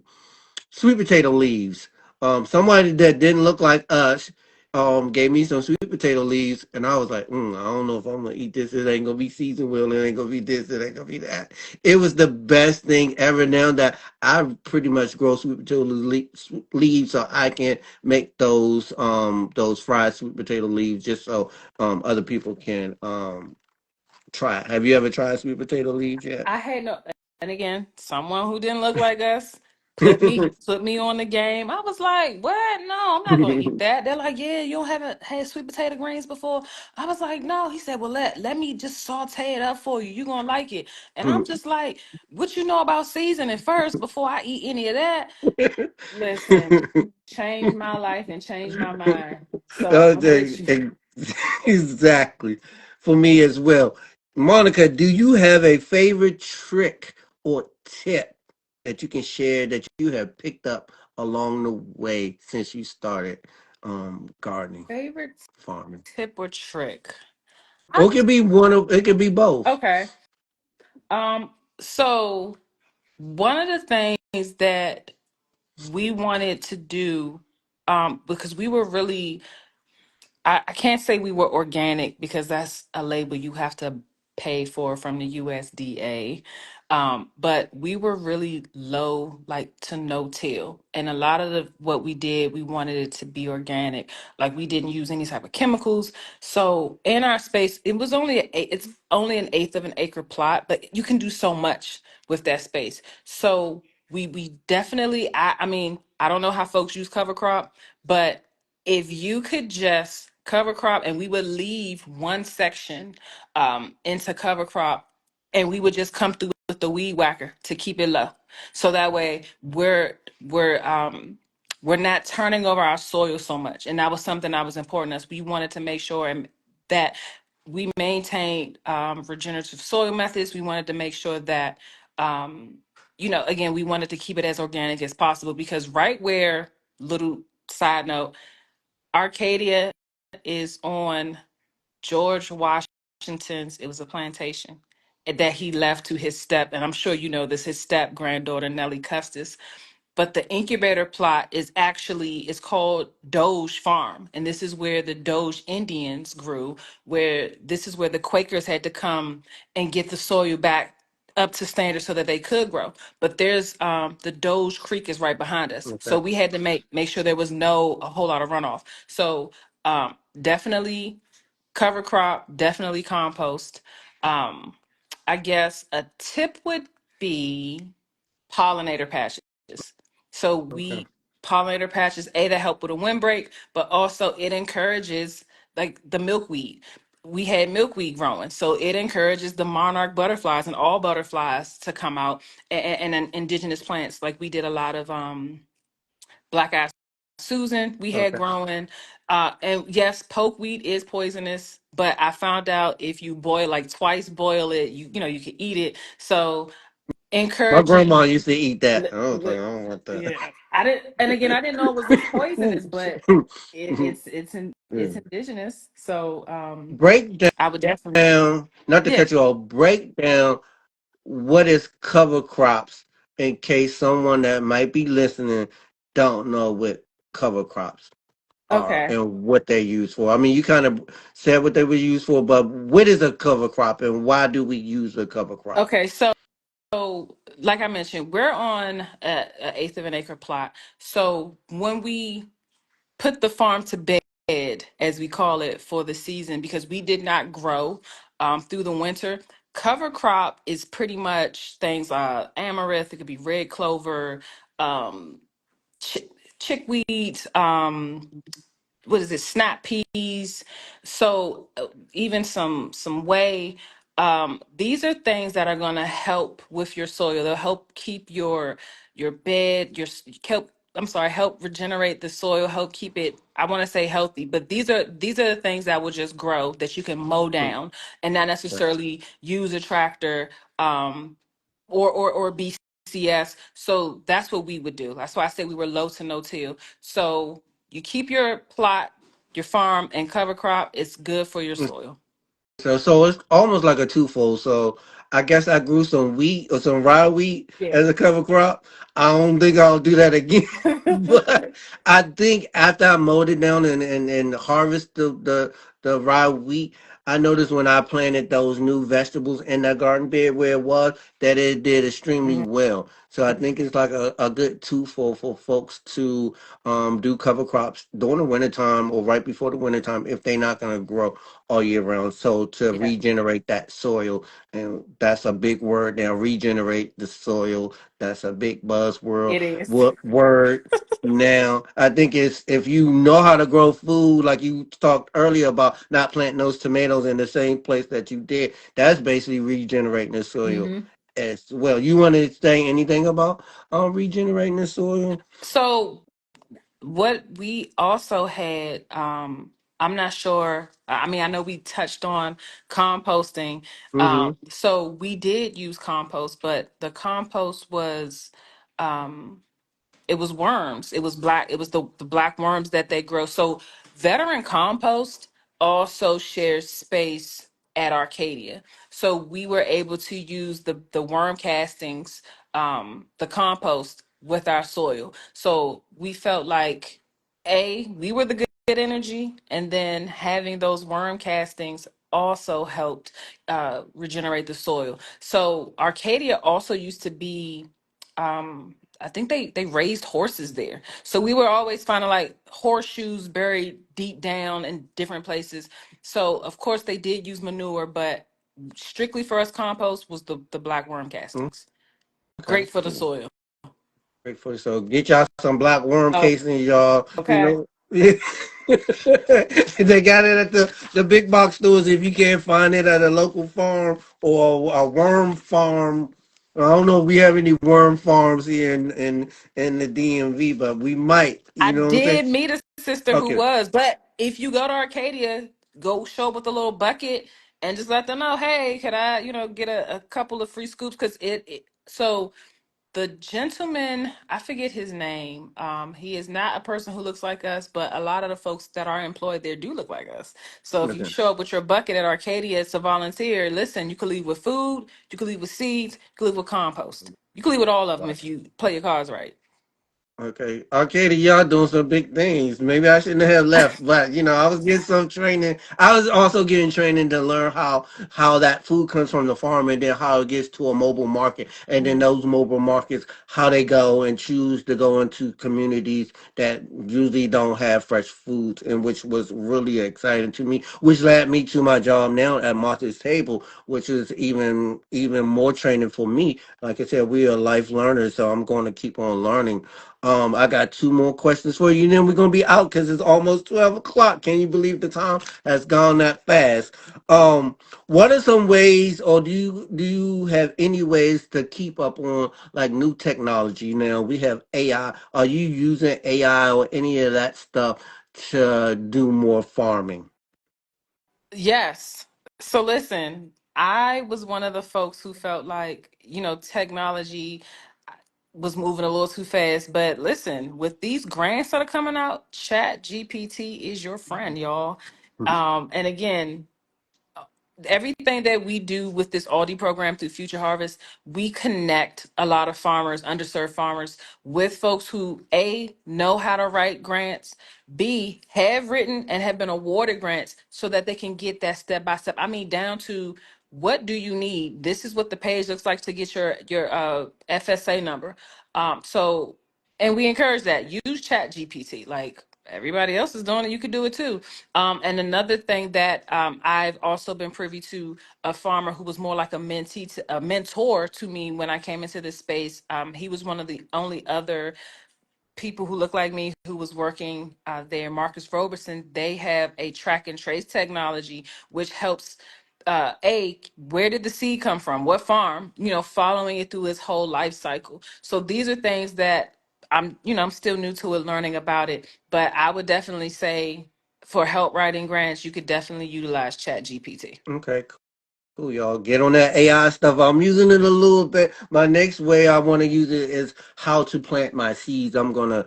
sweet potato leaves. Somebody that didn't look like us gave me some sweet potato leaves, and I was like, I don't know if I'm gonna eat this. It ain't gonna be seasoned well. It ain't gonna be this. It ain't gonna be that. It was the best thing ever. Now that I pretty much grow sweet potato leaves, so I can make those fried sweet potato leaves, just so other people can try it. Have you ever tried sweet potato leaves yet? I had no, and again, someone who didn't look like us put me on the game. I was like, "What? No, I'm not gonna eat that." They're like, "Yeah, you don't haven't had sweet potato greens before." I was like, "No." He said, "Well, let me just saute it up for you. You gonna like it." And I'm just like, "What you know about seasoning first before I eat any of that?" Listen, change my life and change my mind. So I'm with you. Okay, exactly. For me as well. Monica, do you have a favorite trick or tip that you can share that you have picked up along the way since you started gardening, Favorite farming? tip or trick? I Or it could be both. okay. Um, so one of the things that we wanted to do, because we were really I can't say we were organic because that's a label you have to pay for from the USDA. But we were really low, like to no till. And a lot of what we did, we wanted it to be organic. Like we didn't use any type of chemicals. So in our space, it's only an eighth of an acre plot, but you can do so much with that space. So we definitely, I mean, I don't know how folks use cover crop, but if you could just cover crop and we would leave one section into cover crop and we would just come through with the weed whacker to keep it low, so that way we're not turning over our soil so much. And that was something that was important to us. We wanted to make sure that we maintained regenerative soil methods. We wanted to make sure that again, we wanted to keep it as organic as possible because right where, little side note, Arcadia is on George Washington's, it was a plantation that he left to his step, and I'm sure you know this, his step granddaughter, Nellie Custis. But the incubator plot is called Doge Farm. And this is where the Doge Indians grew, where this is where the Quakers had to come and get the soil back up to standard so that they could grow. But there's the Doge Creek is right behind us. So Okay. we had to make sure there was a whole lot of runoff. So definitely cover crop, definitely compost. Um, I guess a tip would be pollinator patches. So Okay. we pollinator patches, A, to help with a windbreak, but also it encourages like the milkweed. We had milkweed growing, so it encourages the monarch butterflies and all butterflies to come out, and indigenous plants. Like we did a lot of black eyed Susan we had Okay. growing. And yes, pokeweed is poisonous, but I found out if you boil like twice boil it, you can eat it. So My encouraging grandma used to eat that. Li- I was like, I li- don't want yeah, that. I didn't, and again, I didn't know it was this poisonous, but it's indigenous. So Break I would definitely, down, not to yeah. cut you off, break down what is cover crops in case someone that might be listening don't know what cover crops are Okay. and what they're used for. I mean, you kind of said what they were used for, but what is a cover crop and why do we use a cover crop? Okay. So, like I mentioned, we're on a eighth of an acre plot. So when we put the farm to bed, as we call it, for the season, because we did not grow through the winter. Cover crop is pretty much things amaranth. It could be red clover, um, ch- chickweed. What is it, snap peas, so even some whey. These are things that are going to help with your soil. They'll help keep your bed, help, I'm sorry, help regenerate the soil, help keep it, I want to say, healthy. But these are the things that will just grow, that you can mow Mm, down and not okay. necessarily use a tractor, or BCS. So that's what we would do. That's why I said we were low to no till. So you keep your plot, your farm, and cover crop. It's good for your soil. So it's almost like a twofold. So I guess I grew some wheat or some rye wheat Yeah. as a cover crop. I don't think I'll do that again. But I think after I mowed it down and harvest the rye wheat, I noticed when I planted those new vegetables in that garden bed where it was that it did extremely Mhm. well. So I think it's like a good twofold for folks to do cover crops during the wintertime or right before the wintertime if they're not going to grow all year round. So to Yeah, regenerate that soil, and that's a big word now. Regenerate the soil. That's a big buzzword. it is. Word. Now, I think it's if you know how to grow food, like you talked earlier about not planting those tomatoes in the same place that you did. That's basically regenerating the soil Hmm. as well. You want to say anything about regenerating the soil? So what we also had, I'm not sure. I mean, I know we touched on composting. Mm-hmm. So we did use compost, but the compost was, um, it was worms. It was black. It was the black worms that they grow. So veteran compost also shares space at Arcadia. So we were able to use the worm castings, the compost with our soil. So we felt like, we were the good energy, and then having those worm castings also helped regenerate the soil. So Arcadia also used to be, I think they raised horses there. So we were always finding like horseshoes buried deep down in different places. So of course they did use manure, but strictly for us, compost was the black worm castings. Okay. Great for the soil. Great for so get y'all some black worm Oh, casings, y'all. You okay. know, they got it at the big box stores. If you can't find it at a local farm or a worm farm, I don't know if we have any worm farms here in the DMV, but we might. I You know what I'm saying? did meet a sister who Okay. was, but if you go to Arcadia, go show up with a little bucket and just let them know, hey, could I, get a couple of free scoops? Because so the gentleman, I forget his name. He is not a person who looks like us, but a lot of the folks that are employed there do look like us. So if you Okay. show up with your bucket at Arcadia as a volunteer, listen, you could leave with food, you could leave with seeds, you could leave with compost. You could leave with all of them if you play your cards right. Okay, Arcadia, y'all doing some big things. Maybe I shouldn't have left, but I was getting some training. I was also getting training to learn how that food comes from the farm, and then how it gets to a mobile market, and then Mhm. those mobile markets, how they go and choose to go into communities that usually don't have fresh foods, and which was really exciting to me. Which led me to my job now at Martha's Table, which is even more training for me. Like I said, we are life learners, so I'm going to keep on learning. I got two more questions for you, and then we're gonna be out because it's almost 12 o'clock. Can you believe the time has gone that fast? What are some ways, or do you have any ways to keep up on like new technology? Now we have AI. Are you using AI or any of that stuff to do more farming? Yes. So listen, I was one of the folks who felt like, technology. was moving a little too fast. But listen, with these grants that are coming out, Chat GPT is your friend, y'all. And again, everything that we do with this Aldi program through Future Harvest, we connect a lot of farmers, underserved farmers, with folks who A, know how to write grants, B, have written and have been awarded grants so that they can get that step by step. I mean, down to what do you need? This is what the page looks like to get your FSA number. So and we encourage that. Use Chat GPT. Like everybody else is doing it, you could do it too. And another thing that I've also been privy to, a farmer who was more like a mentee, a mentor to me when I came into this space. He was one of the only other people who look like me who was working there. Marcus Roberson, they have a track and trace technology which helps where did the seed come from, what farm, following it through its whole life cycle. So these are things that I'm still new to it, learning about it, but I would definitely say for help writing grants you could definitely utilize Chat GPT. Okay, cool, y'all. Get on that AI stuff. I'm using it a little bit. My next way I want to use it is how to plant my seeds. I'm gonna,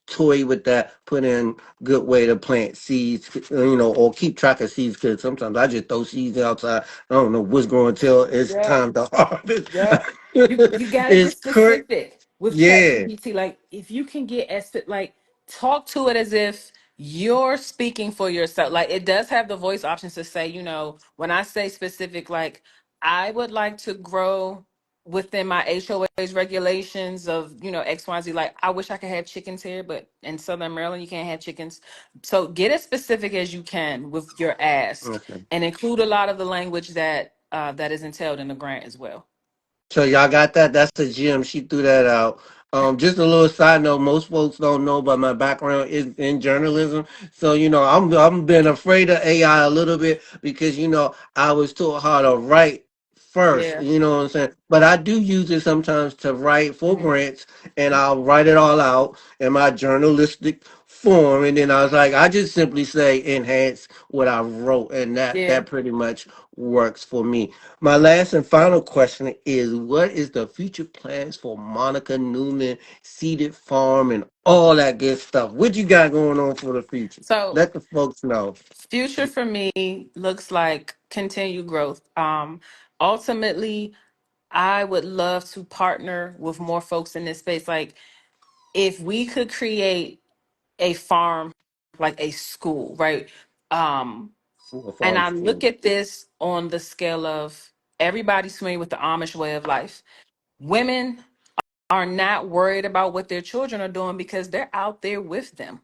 toy with that. Put in good way to plant seeds, or keep track of seeds. Because sometimes I just throw seeds outside. I don't know what's growing till it's Yeah. time to harvest. Yeah. You got to It's get curt. specific with Yeah. ChatGPT. Like if you can get like talk to it as if you're speaking for yourself. Like it does have the voice options to say, when I say specific, like I would like to grow within my HOA's regulations of, X, Y, Z. Like I wish I could have chickens here, but in Southern Maryland, you can't have chickens. So get as specific as you can with your ask Okay. and include a lot of the language that is entailed in the grant as well. So y'all got that? That's the gem. She threw that out. Just a little side note. Most folks don't know, but my background is in journalism. So I'm been afraid of AI a little bit because I was taught how to write first. Yeah. You know what I'm saying? But I do use it sometimes to write for Mhm. grants, and I'll write it all out in my journalistic form, and then I was like, I just simply say enhance what I wrote, and that Yeah. that pretty much works for me. My last and final question is: what is the future plans for Monica Newman, Seeded Farm, and all that good stuff? What you got going on for the future? So Let the folks know. future for me looks like continued growth. Ultimately, I would love to partner with more folks in this space. Like if we could create a farm, like a school, right? Um, For and farm I look school. at this on the scale of everybody's familiar with the Amish way of life. Women are not worried about what their children are doing because they're out there with them.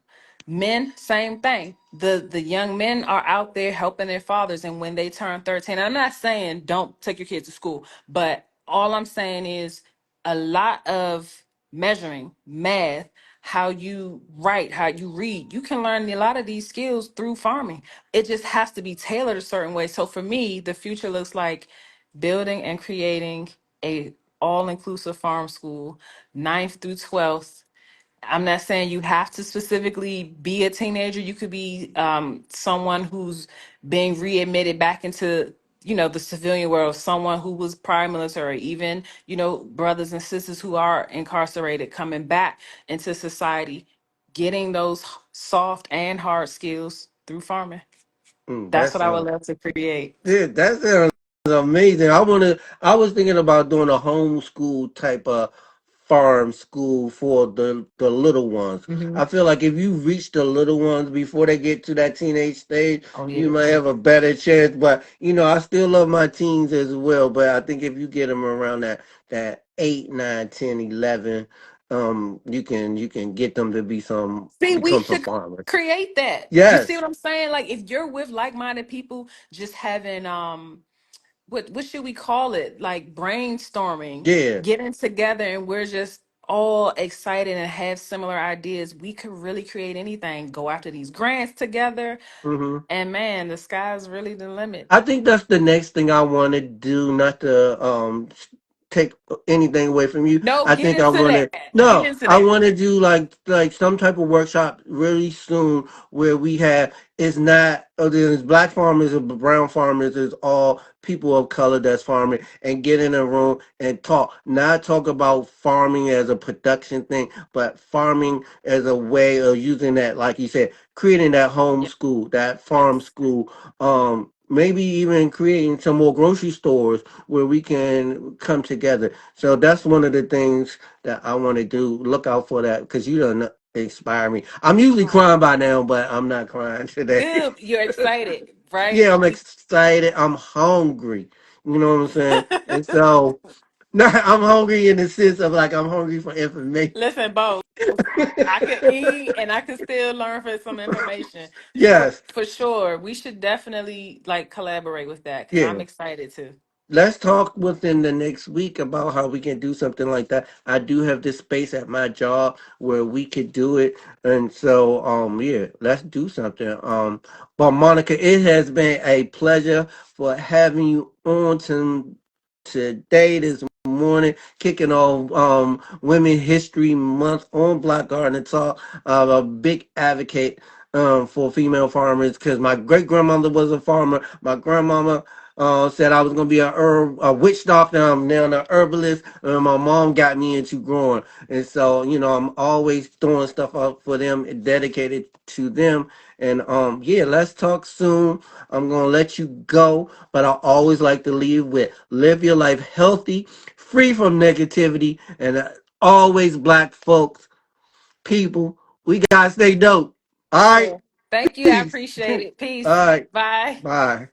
Men, same thing. The young men are out there helping their fathers, and when they turn 13, I'm not saying don't take your kids to school, but all I'm saying is a lot of measuring, math, how you write, how you read. You can learn a lot of these skills through farming. It just has to be tailored a certain way. So for me, the future looks like building and creating a all-inclusive farm school, ninth through 12th. I'm not saying you have to specifically be a teenager. You could be someone who's being readmitted back into, the civilian world, someone who was prior military, even, brothers and sisters who are incarcerated coming back into society, getting those soft and hard skills through farming. That That's what I would sounds. love to create. Yeah, that sounds amazing. I was thinking about doing a homeschool type of farm school for the little ones. Hmm. I feel like if you reach the little ones before they get to that teenage stage, Oh, you yeah. might have a better chance. But I still love my teens as well. But I think if you get them around that 8, 9, 10, 11, you can get them to See, we become some should farmers. create that. You see Yes. what I'm saying? Like if you're with like-minded people, just having what should we call it? Like brainstorming, Yeah. getting together and we're just all excited and have similar ideas. We could really create anything, go after these grants together, Mm-hmm. and man, the sky's really the limit. I think that's the next thing I want to do. Not to take anything away from you. No, I get think I'm into gonna that. Get no, into I that. want to do like some type of workshop really soon where we have it's not there's black farmers and brown farmers, it's all people of color that's farming and get in a room and talk. Not talk about farming as a production thing, but farming as a way of using that, like you said, creating that home Yes. school, that farm school, maybe even creating some more grocery stores where we can come together. So that's one of the things that I want to do. Look out for that because you don't inspire me. I'm usually Oh, crying by now, but I'm not crying today. good. You're excited, right? Yeah, I'm excited. I'm hungry. You know what I'm saying? And so, not I'm hungry in the sense of like I'm hungry for information. Listen, both. I could eat and I could still learn for some information. So Yes. for sure, we should definitely like collaborate with that because I'm Yeah. excited too. Let's talk within the next week about how we can do something like that. I do have this space at my job where we could do it. And so yeah, let's do something. But Monica, it has been a pleasure for having you on today this morning, kicking off Women History Month on Black Garden Talk. I'm a big advocate for female farmers because my great grandmother was a farmer. My grandmama said I was gonna be a witch doctor. I'm now an herbalist. And my mom got me into growing, and so I'm always throwing stuff up for them, and dedicated to them. And yeah, let's talk soon. I'm gonna let you go, but I always like to leave with live your life healthy, free from negativity, and always black folks, people, we gotta stay dope. All right, Sure. Thank you. I peace. appreciate it. All Peace. right, Bye. bye.